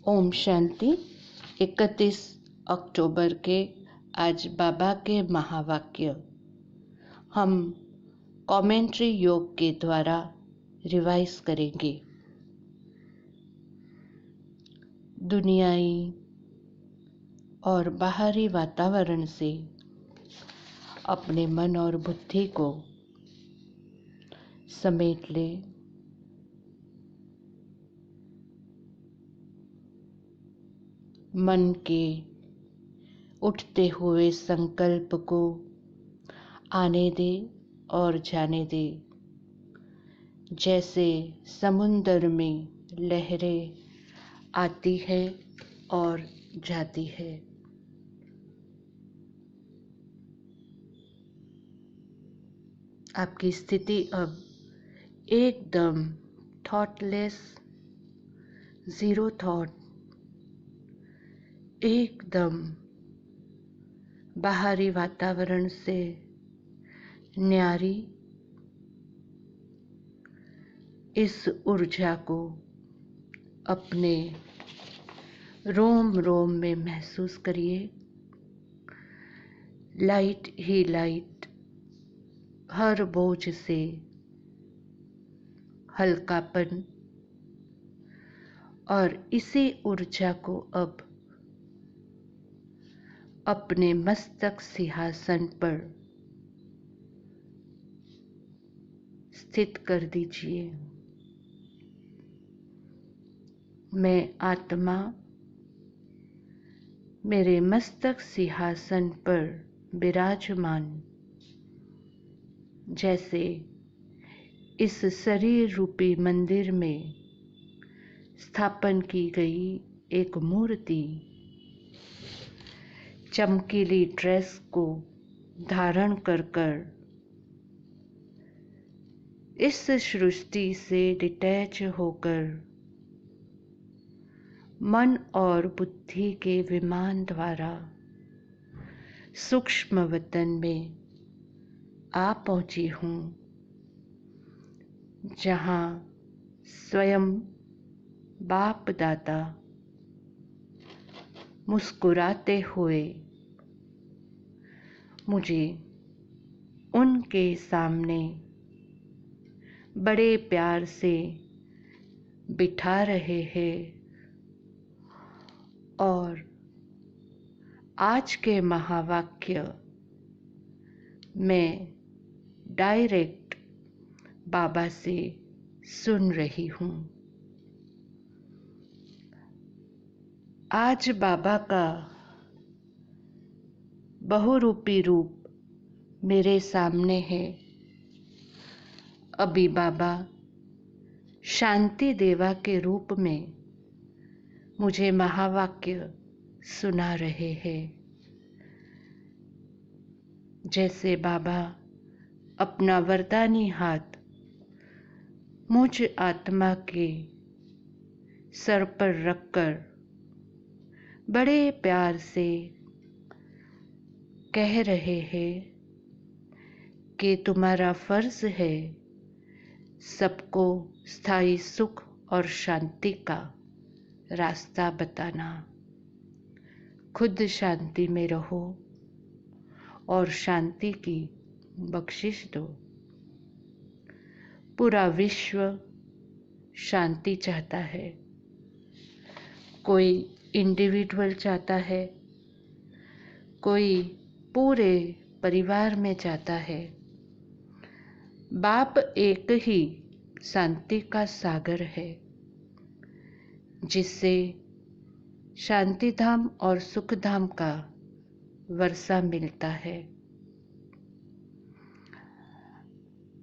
ओम शांति। 31 अक्टूबर के आज बाबा के महावाक्य हम कमेंट्री योग के द्वारा रिवाइज करेंगे। दुनियाई और बाहरी वातावरण से अपने मन और बुद्धि को समेट ले। मन के उठते हुए संकल्प को आने दे और जाने दे, जैसे समुंदर में लहरें आती है और जाती है। आपकी स्थिति अब एकदम थॉटलेस, जीरो थॉट, एकदम बाहरी वातावरण से न्यारी, इस ऊर्जा को अपने रोम रोम में महसूस करिए। लाइट ही लाइट, हर बोझ से हल्कापन, और इसी ऊर्जा को अब अपने मस्तक सिंहासन पर स्थित कर दीजिए। मैं आत्मा मेरे मस्तक सिंहासन पर विराजमान, जैसे इस शरीर रूपी मंदिर में स्थापन की गई एक मूर्ति चमकीली ड्रेस को धारण कर इस सृष्टि से डिटैच होकर मन और बुद्धि के विमान द्वारा सूक्ष्म वतन में आ पहुंची हूँ, जहाँ स्वयं बाप दादा मुस्कुराते हुए मुझे उनके सामने बड़े प्यार से बिठा रहे हैं और आज के महावाक्य मैं डायरेक्ट बाबा से सुन रही हूँ। आज बाबा का बहुरूपी रूप मेरे सामने है। अभी बाबा शांति देवा के रूप में मुझे महावाक्य सुना रहे हैं। जैसे बाबा अपना वरदानी हाथ मुझ आत्मा के सर पर रखकर बड़े प्यार से कह रहे हैं कि तुम्हारा फर्ज है सबको स्थायी सुख और शांति का रास्ता बताना। खुद शांति में रहो और शांति की बख्शिश दो। पूरा विश्व शांति चाहता है। कोई इंडिविजुअल चाहता है, कोई पूरे परिवार में चाहता है। बाप एक ही शांति का सागर है, जिससे शांति धाम और सुख धाम का वर्षा मिलता है।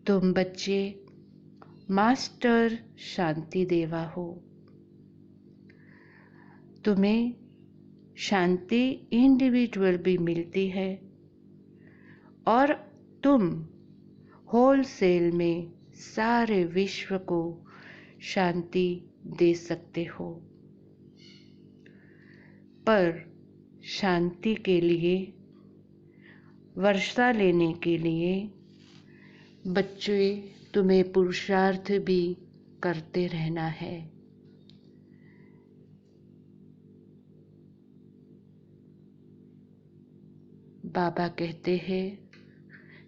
तुम बच्चे मास्टर शांति देवा हो। तुम्हें शांति इंडिविजुअल भी मिलती है और तुम होलसेल में सारे विश्व को शांति दे सकते हो। पर शांति के लिए, वर्षा लेने के लिए बच्चे तुम्हें पुरुषार्थ भी करते रहना है। बाबा कहते हैं,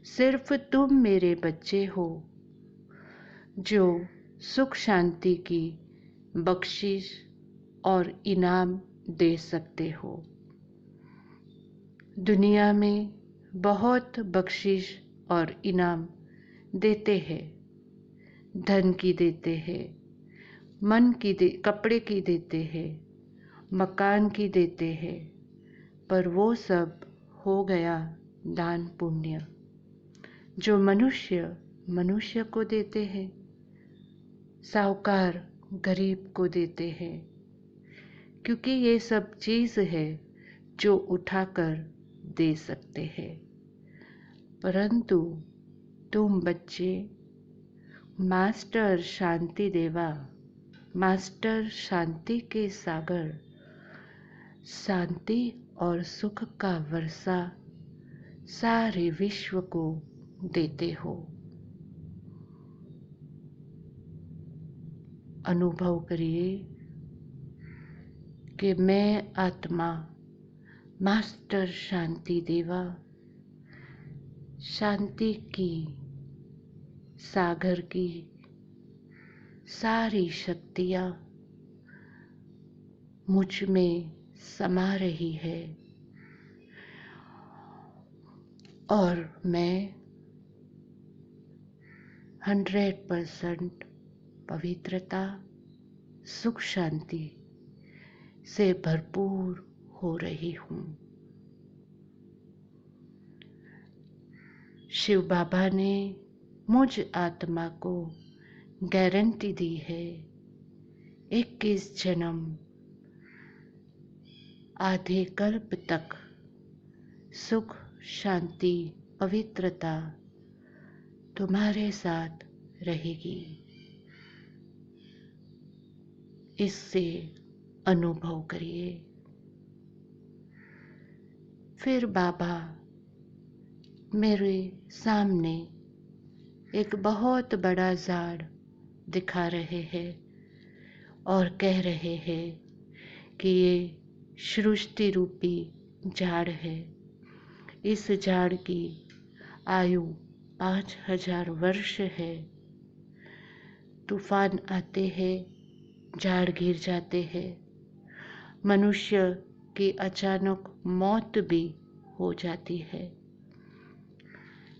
सिर्फ तुम मेरे बच्चे हो जो सुख शांति की बख्शिश और इनाम दे सकते हो। दुनिया में बहुत बख्शिश और इनाम देते हैं, धन की देते हैं, कपड़े की देते हैं, मकान की देते हैं, पर वो सब हो गया दान पुण्य। जो मनुष्य मनुष्य को देते हैं, साहूकार गरीब को देते हैं, क्योंकि ये सब चीज़ है जो उठाकर दे सकते हैं। परंतु तुम बच्चे मास्टर शांति देवा, मास्टर शांति के सागर, शांति और सुख का वर्षा सारे विश्व को देते हो। अनुभव करिए कि मैं आत्मा मास्टर शांति देवा, शांति की सागर की सारी शक्तियाँ मुझ में समा रही है और मैं 100% पवित्रता, सुख शांति से भरपूर हो रही हूँ। शिव बाबा ने मुझ आत्मा को गारंटी दी है, 21 जन्म आधे कल्प तक सुख शांति पवित्रता तुम्हारे साथ रहेगी। इससे अनुभव करिए। फिर बाबा मेरे सामने एक बहुत बड़ा झाड़ दिखा रहे हैं और कह रहे हैं कि ये सृष्टि रूपी झाड़ है। इस झाड़ की आयु 5000 वर्ष है। तूफान आते हैं, झाड़ गिर जाते हैं, मनुष्य की अचानक मौत भी हो जाती है।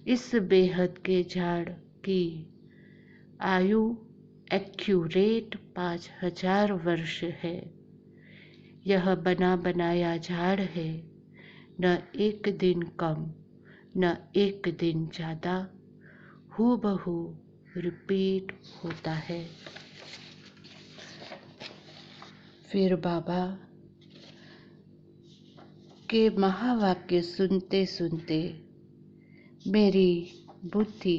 इस बेहद के झाड़ की आयु एक्यूरेट 5000 वर्ष है। यह बना बनाया झाड़ है, न एक दिन कम न एक दिन ज़्यादा, हूबहू रिपीट होता है। फिर बाबा के महावाक्य सुनते सुनते मेरी बुद्धि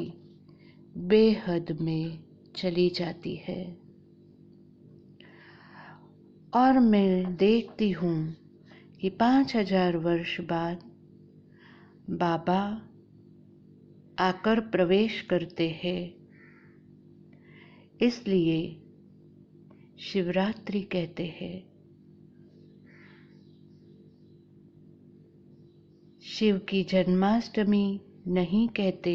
बेहद में चली जाती है और मैं देखती हूँ कि 5000 वर्ष बाद बाबा आकर प्रवेश करते हैं। इसलिए शिवरात्रि कहते हैं। शिव की जन्माष्टमी नहीं कहते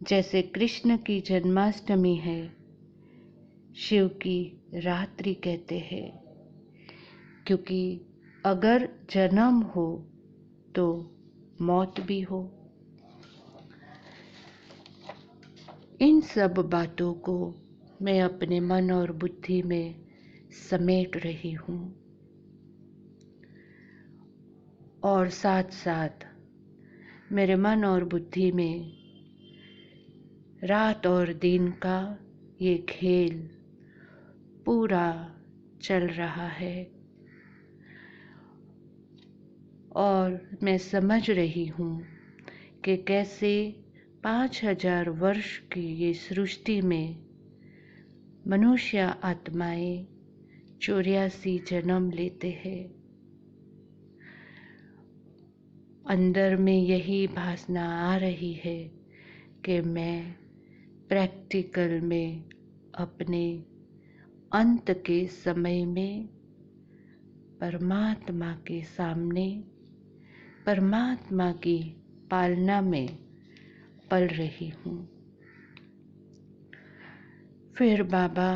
जैसे कृष्ण की जन्माष्टमी है, शिव की रात्रि कहते हैं, क्योंकि अगर जन्म हो तो मौत भी हो। इन सब बातों को मैं अपने मन और बुद्धि में समेट रही हूँ और साथ साथ मेरे मन और बुद्धि में रात और दिन का ये खेल पूरा चल रहा है और मैं समझ रही हूँ कि कैसे 5000 वर्ष की ये सृष्टि में मनुष्य आत्माएं 84 जन्म लेते हैं। अंदर में यही भासना आ रही है कि मैं प्रैक्टिकल में अपने अंत के समय में परमात्मा के सामने परमात्मा की पालना में पल रही हूँ। फिर बाबा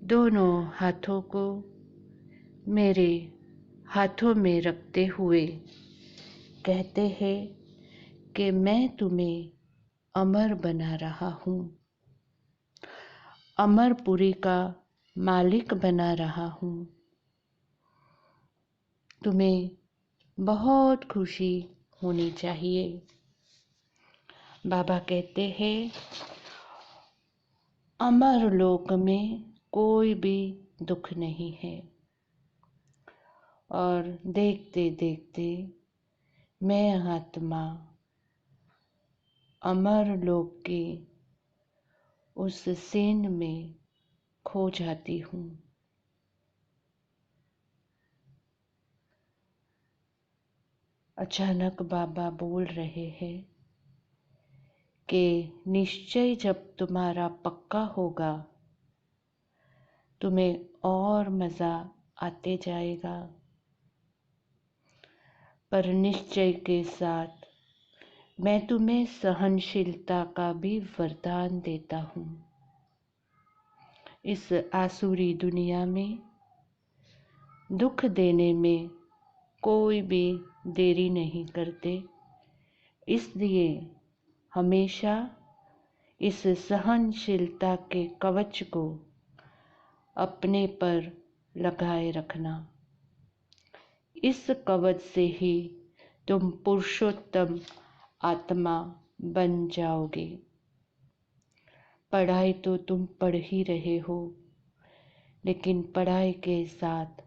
दोनों हाथों को मेरे हाथों में रखते हुए कहते हैं कि मैं तुम्हें अमर बना रहा हूँ, अमरपुरी का मालिक बना रहा हूँ। तुम्हें बहुत खुशी होनी चाहिए। बाबा कहते हैं अमर लोक में कोई भी दुख नहीं है। और देखते देखते मैं आत्मा अमर लोक के उस सीन में खो जाती हूँ। अचानक बाबा बोल रहे हैं कि निश्चय जब तुम्हारा पक्का होगा तुम्हें और मज़ा आते जाएगा, पर निश्चय के साथ मैं तुम्हें सहनशीलता का भी वरदान देता हूँ। इस आसुरी दुनिया में दुख देने में कोई भी देरी नहीं करते, इसलिए हमेशा इस सहनशीलता के कवच को अपने पर लगाए रखना। इस कवच से ही तुम पुरुषोत्तम आत्मा बन जाओगे। पढ़ाई तो तुम पढ़ ही रहे हो, लेकिन पढ़ाई के साथ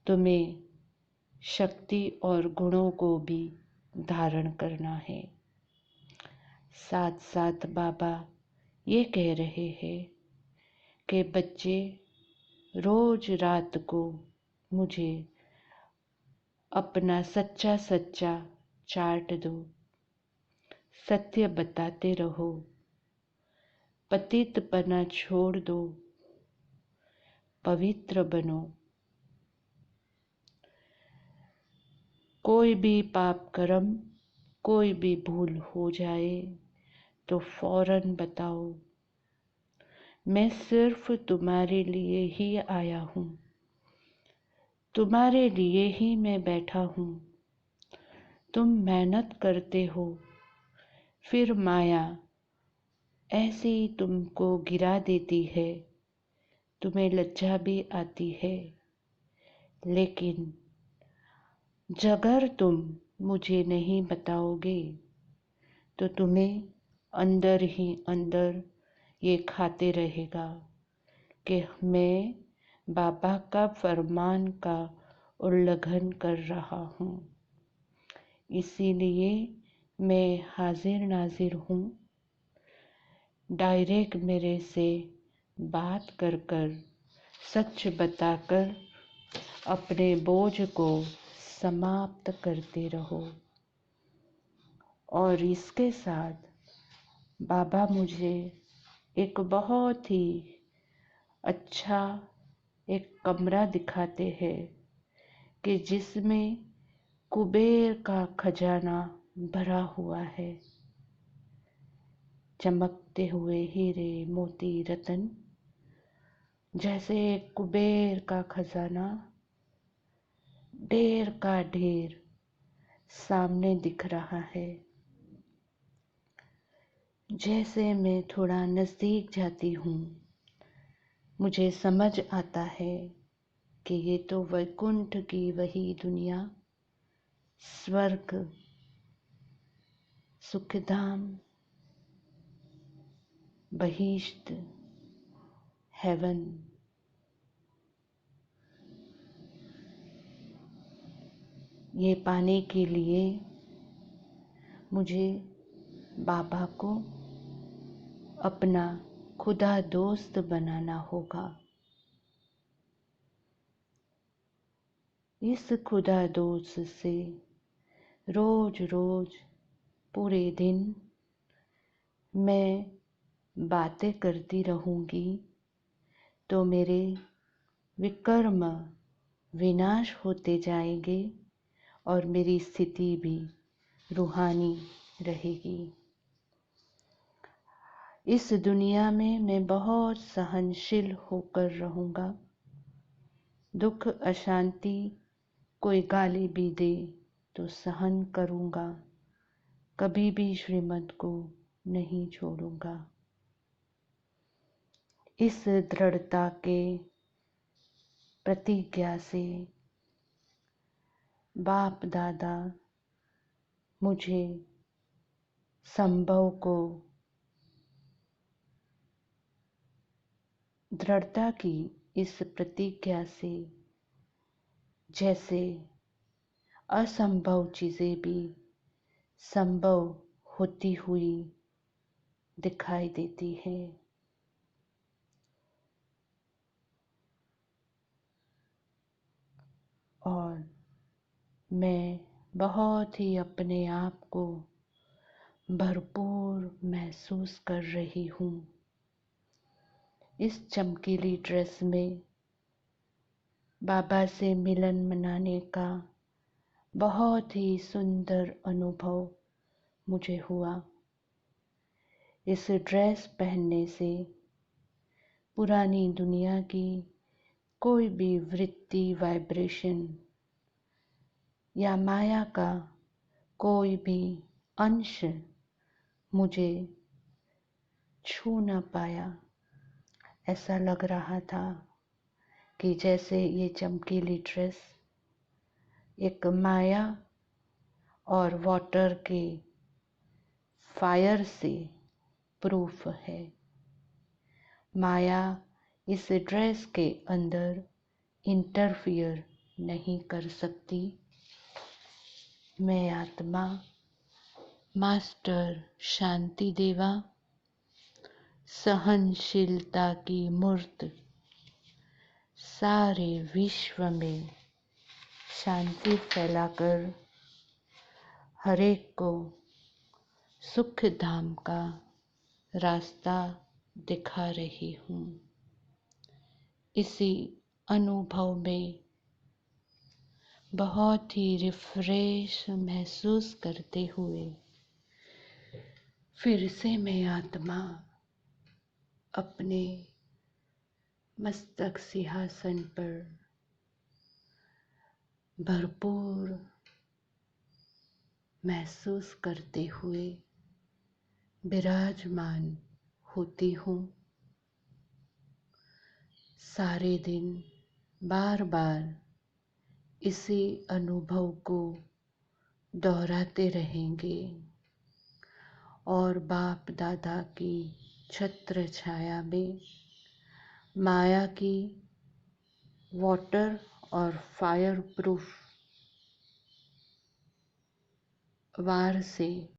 तुम्हें शक्ति और गुणों को भी धारण करना है। साथ साथ बाबा ये कह रहे हैं कि बच्चे रोज रात को मुझे अपना सच्चा सच्चा चार्ट दो, सत्य बताते रहो, पतितपना छोड़ दो, पवित्र बनो। कोई भी पाप कर्म, कोई भी भूल हो जाए तो फौरन बताओ। मैं सिर्फ तुम्हारे लिए ही आया हूँ, तुम्हारे लिए ही मैं बैठा हूँ। तुम मेहनत करते हो, फिर माया ऐसे ही तुमको गिरा देती है, तुम्हें लज्जा भी आती है। लेकिन अगर तुम मुझे नहीं बताओगे तो तुम्हें अंदर ही अंदर ये खाते रहेगा कि मैं बाबा का फरमान का उल्लंघन कर रहा हूँ। इसीलिए मैं हाजिर नाजिर हूँ। डायरेक्ट मेरे से बात कर कर, सच बताकर अपने बोझ को समाप्त करते रहो। और इसके साथ बाबा मुझे एक बहुत ही अच्छा एक कमरा दिखाते हैं कि जिसमें कुबेर का खजाना भरा हुआ है। चमकते हुए हीरे मोती रतन जैसे कुबेर का खजाना ढेर का ढेर सामने दिख रहा है। जैसे मैं थोड़ा नज़दीक जाती हूँ मुझे समझ आता है कि ये तो वैकुंठ की वही दुनिया, स्वर्ग, सुखधाम, बहिश्त, हेवन। ये पाने के लिए मुझे बाबा को अपना खुदा दोस्त बनाना होगा। इस खुदा दोस्त से रोज रोज पूरे दिन मैं बातें करती रहूँगी तो मेरे विकर्म विनाश होते जाएंगे और मेरी स्थिति भी रूहानी रहेगी। इस दुनिया में मैं बहुत सहनशील होकर रहूँगा। दुख अशांति कोई गाली भी दे तो सहन करूँगा, कभी भी श्रीमत को नहीं छोड़ूंगा। इस दृढ़ता के प्रतिज्ञा से बाप दादा मुझे संभव को दृढ़ता की इस प्रतिज्ञा से जैसे असंभव चीज़ें भी संभव होती हुई दिखाई देती है। और मैं बहुत ही अपने आप को भरपूर महसूस कर रही हूँ। इस चमकीली ड्रेस में बाबा से मिलन मनाने का बहुत ही सुंदर अनुभव मुझे हुआ। इस ड्रेस पहनने से पुरानी दुनिया की कोई भी वृत्ति वाइब्रेशन या माया का कोई भी अंश मुझे छू न पाया। ऐसा लग रहा था कि जैसे ये चमकीली ड्रेस एक माया और वाटर के फायर से प्रूफ है। माया इस ड्रेस के अंदर इंटरफियर नहीं कर सकती। मैं आत्मा मास्टर शांति देवा सहनशीलता की मूर्त सारे विश्व में शांति फैलाकर हर एक को सुख धाम का रास्ता दिखा रही हूँ। इसी अनुभव में बहुत ही रिफ्रेश महसूस करते हुए फिर से मैं आत्मा अपने मस्तक सिंहासन पर भरपूर महसूस करते हुए विराजमान होती हूँ। सारे दिन बार बार इसी अनुभव को दोहराते रहेंगे और बाप दादा की छत्र छाया में माया की वाटर और फायर प्रूफ वार से